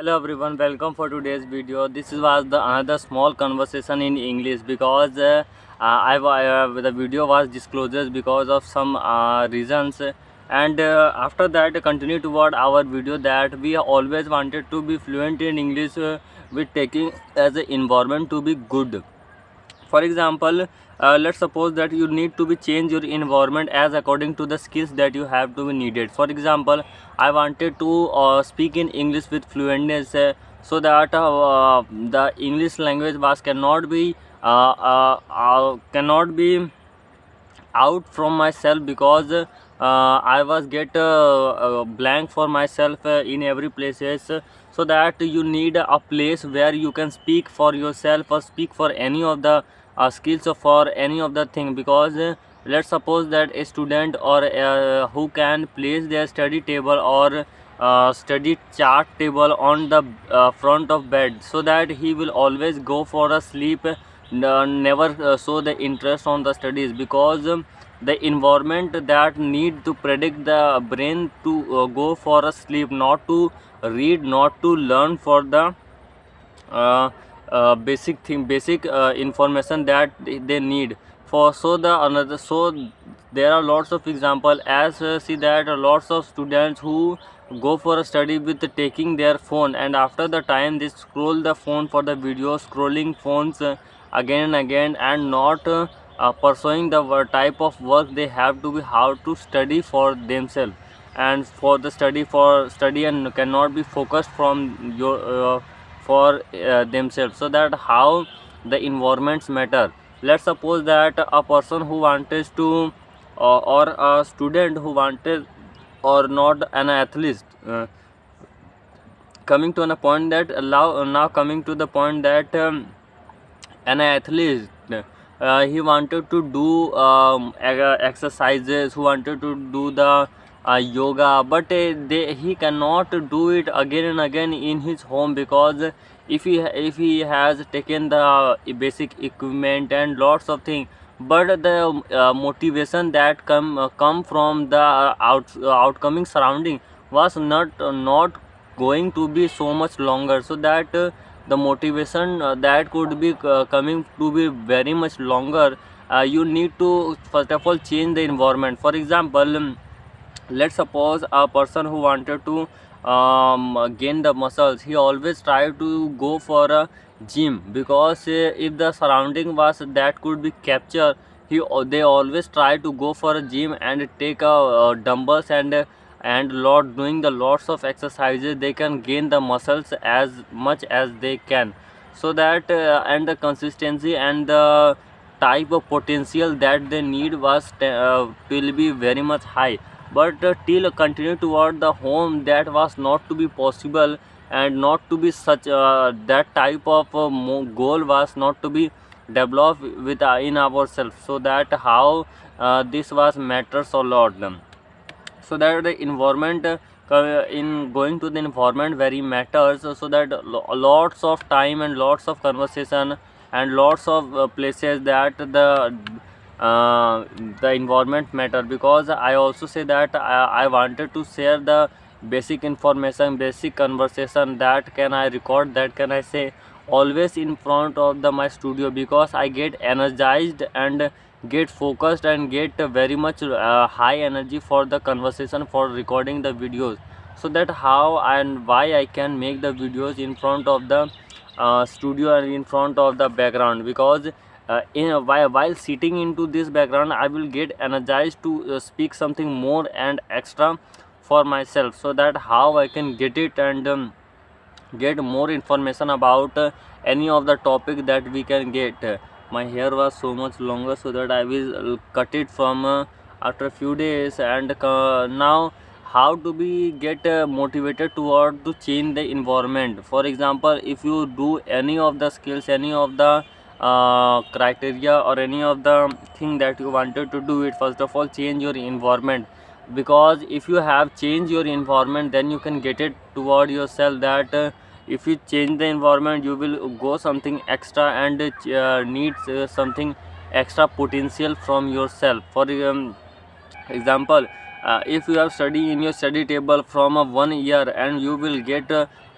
Hello everyone, welcome for today's video. This was the another small conversation in English because the video was disclosed because of some reasons, and after that continue toward our video that we always wanted to be fluent in English with taking as an environment to be good. For example, let's suppose that you need to be change your environment as according to the skills that you have to be needed. For example, I wanted to speak in English with fluentness, so that the English language was cannot be out from myself, because I was get blank for myself in every places. So that you need a place where you can speak for yourself or speak for any of the skills or for any of the thing. Because let's suppose that a student or who can place their study table or study chart table on the front of bed, so that he will always go for a sleep, never show the interest on the studies. Because the environment that need to predict the brain to go for a sleep, not to read, not to learn for the uh, basic information that they need for. So the another, so there are lots of example, as see that lots of students who go for a study with taking their phone, and after the time they scroll the phone for the video, scrolling phones again and again, and not pursuing the type of work they have to be how to study for themselves, and for the study and cannot be focused from your for themselves. So that how the environments matter. Let's suppose that a person who wanted to or a student who wanted or not an athlete, coming to a point that allow now coming to the point that an athlete, he wanted to do exercises, who wanted to do the yoga, but he cannot do it again and again in his home. Because if he has taken the basic equipment and lots of things, but the motivation that come from the outcoming surrounding was not going to be so much longer. So that the motivation that could be coming to be very much longer, you need to first of all change the environment. For example, let's suppose a person who wanted to gain the muscles, he always try to go for a gym. Because if the surrounding was that could be captured, they always try to go for a gym and take dumbbells and lot doing the lots of exercises, they can gain the muscles as much as they can. So that and the consistency and the type of potential that they need will be very much high. But till continue toward the home, that was not to be possible, and not to be such that type of goal was not to be developed with in ourselves. So that how this was matters a lot. So that the environment, in going to the environment very matters. So that lots of time and lots of conversation and lots of places that uh, the environment matter. Because I also say that I wanted to share the basic information, basic conversation that can I record, that can I say always in front of my studio. Because I get energized and get focused and get very much high energy for the conversation, for recording the videos. So that how and why I can make the videos in front of the studio and in front of the background. Because while sitting into this background, I will get energized to speak something more and extra for myself. So that how I can get it and get more information about any of the topic that we can get. My hair was so much longer, so that I will cut it from after a few days. And now how to be get motivated toward to change the environment. For example, if you do any of the skills, any of the criteria or any of the thing that you wanted to do it, first of all change your environment. Because if you have changed your environment, then you can get it toward yourself. That if you change the environment, you will go something extra and needs something extra potential from yourself. For example, if you have study in your study table from 1 year, and you will get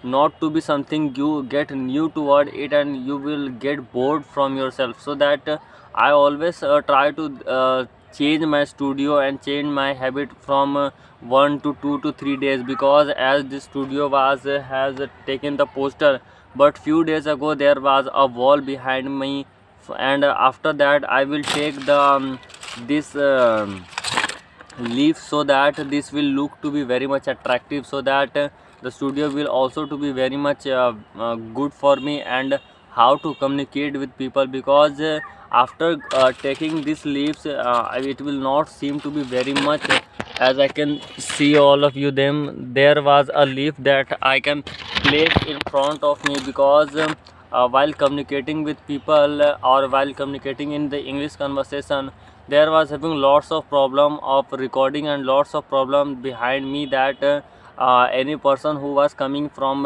not to be something you get new toward it and you will get bored from yourself. So that I always try to change my studio and change my habit from 1 to 2 to 3 days, because as this studio was has taken the poster, but few days ago there was a wall behind me, and after that I will take the this leaf, so that this will look to be very much attractive, so that the studio will also to be very much good for me, and how to communicate with people, because after taking these leaves it will not seem to be very much, as I can see all of you them, there was a leaf that I can place in front of me, because while communicating with people or while communicating in the English conversation, there was having lots of problem of recording and lots of problem behind me, that any person who was coming from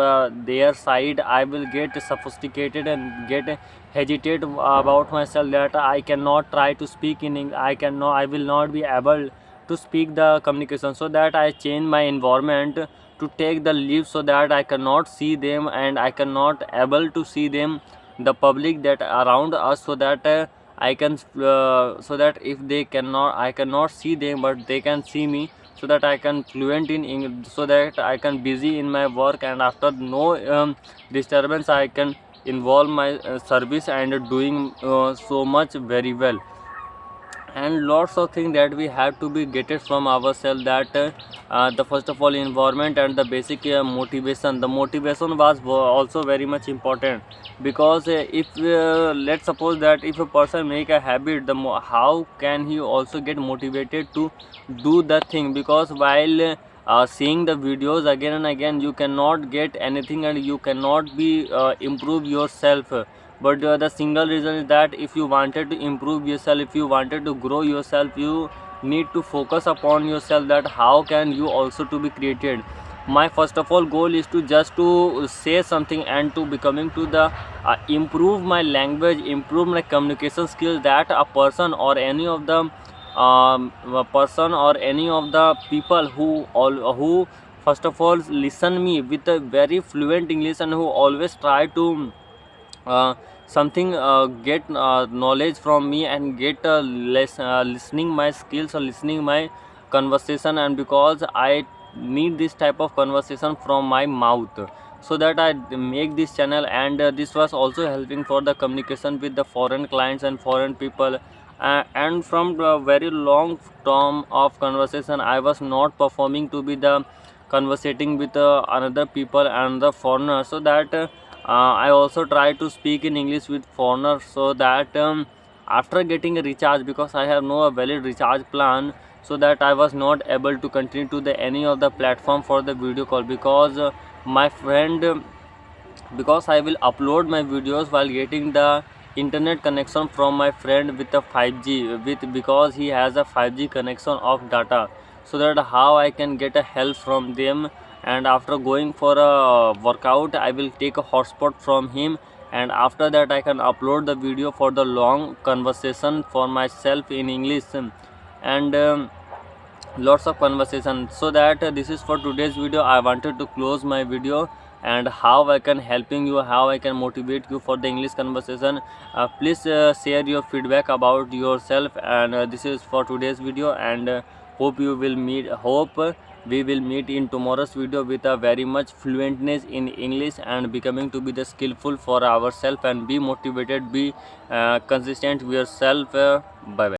their side, I will get sophisticated and get hesitate about myself, that I cannot try to speak in I will not be able to speak the communication. So that I change my environment to take the leave, so that I cannot see them and I cannot able to see them, the public that around us, so that I can so that if they cannot, I cannot see them, but they can see me, so that I can fluent in English, so that I can busy in my work, and after no disturbance I can involve my service and doing so much very well. And lots of things that we have to be get it from ourselves, that the first of all environment and the basic motivation, the motivation was also very much important, because if let's suppose that if a person make a habit, how can he also get motivated to do the thing, because while seeing the videos again and again, you cannot get anything and you cannot be improve yourself. But the single reason is that if you wanted to improve yourself, if you wanted to grow yourself, you need to focus upon yourself, that how can you also to be created. My first of all goal is to just to say something and to becoming to the improve my language, improve my communication skills, that a person or any of the a person or any of the people who first of all listen me with a very fluent English, and who always try to uh, something get knowledge from me and get listening my skills or listening my conversation, and because I need this type of conversation from my mouth, so that I make this channel. And this was also helping for the communication with the foreign clients and foreign people, and from the very long term of conversation, I was not performing to be the conversating with another people and the foreigner, so that I also try to speak in English with foreigners, so that after getting a recharge, because I have no valid recharge plan, so that I was not able to continue to the any of the platform for the video call, because my friend because I will upload my videos while getting the internet connection from my friend with a 5G, with because he has a 5G connection of data, so that how I can get a help from them. And after going for a workout, I will take a hotspot from him, and after that I can upload the video for the long conversation for myself in English, and lots of conversation. So that this is for today's video. I wanted to close my video, and how I can helping you, how I can motivate you for the English conversation. Please share your feedback about yourself, and this is for today's video. And hope we will meet in tomorrow's video with a very much fluentness in English, and becoming to be the skillful for ourselves, and be motivated, be consistent with yourself. Bye bye.